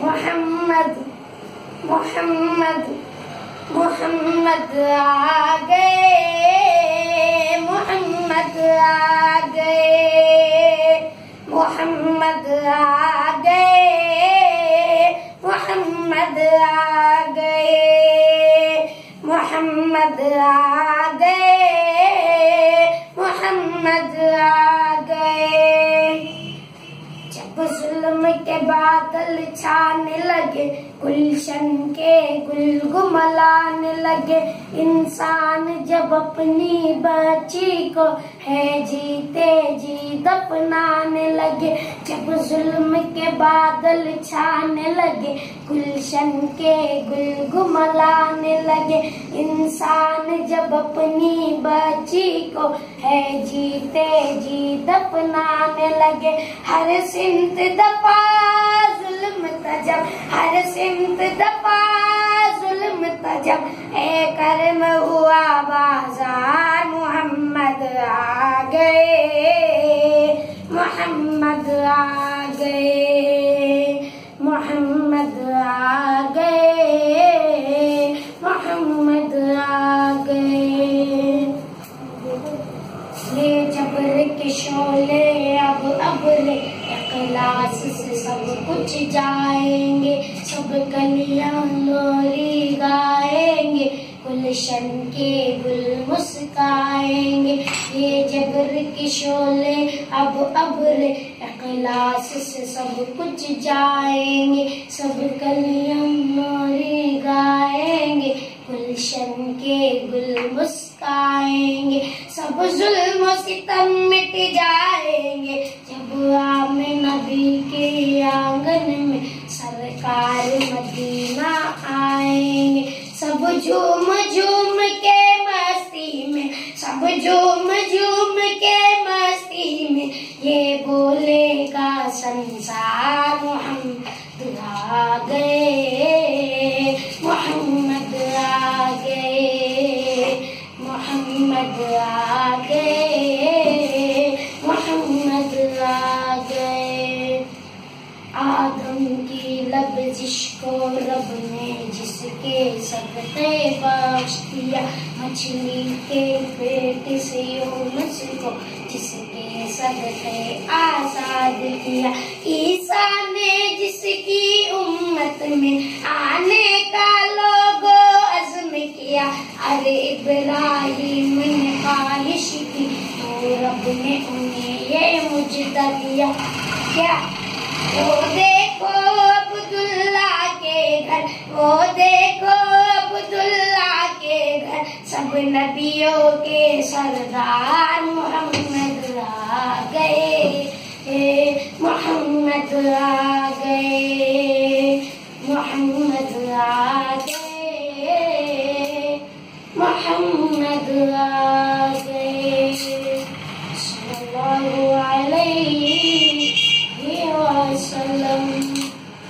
मोहम्मद मोहम्मद मोहम्मद आ गए, मोहम्मद आ गए, मोहम्मद आ गए, मोहम्मद आ गए, मोहम्मद आ गए, मोहम्मद आ गए। जब जुल्म के बादल छाने लगे, गुलशन के गुल गुमलाने लगे, इंसान जब अपनी बच्ची को है जीते जी दफनाने लगे। जब जुल्म के बादल छाने लगे, गुलशन के गुल गुमलाने लगे, इंसान जब अपनी बच्ची को है जीते जी दफनाने लगे। हर सिमत दफा जुल्म तजब, हर सिमत दफा जुल्म तजब, ए कर्म हुआ बाजार। मोहम्मद आ गए, मोहम्मद आ गए, मोहम्मद आ गए, मोहम्मद आ गए। ये जबर के शोले अब अबले इखलास से सब कुछ जाएंगे, सब कलियां लोरी गाएंगे, गुलशन के गुल मुस्काएंगे। ये जबर के शोले अब अबले इखलास से सब कुछ जाएंगे, सब कलियां लोरी गाएंगे, गुलशन के गुल मुस्काएंगे। सब जुल्म सितम मिट जाएंगे, जब आमिना नबी के आंगन में सरकार मदीना आएंगे। सब झूम झूम के मस्ती में, सब झूम झूम के मस्ती में, ये बोलेगा संसार। मोहम्मद आ गए, मोहम्मद आ गए, मोहम्मद आ गए, मोहम्मद आ गए। आदम की लब्जिश को रब ने जिसके सदक़े बख्श दिया, मछली के पेट से यूनुस को जिसके सदक़े आजाद किया, ईसा ने जिसकी उम्मत में आने का लोगो अज़्म किया, अरे इब्राहिम ने ख्वाहिश की तो रब ने उन्हें ये मुजदा दिया। क्या वो देखो अब्दुल्ला के घर, वो देखो अब्दुल्ला के घर, सब नबियों के सरदार। मोहम्मद आ गए, मोहम्मद आ गए,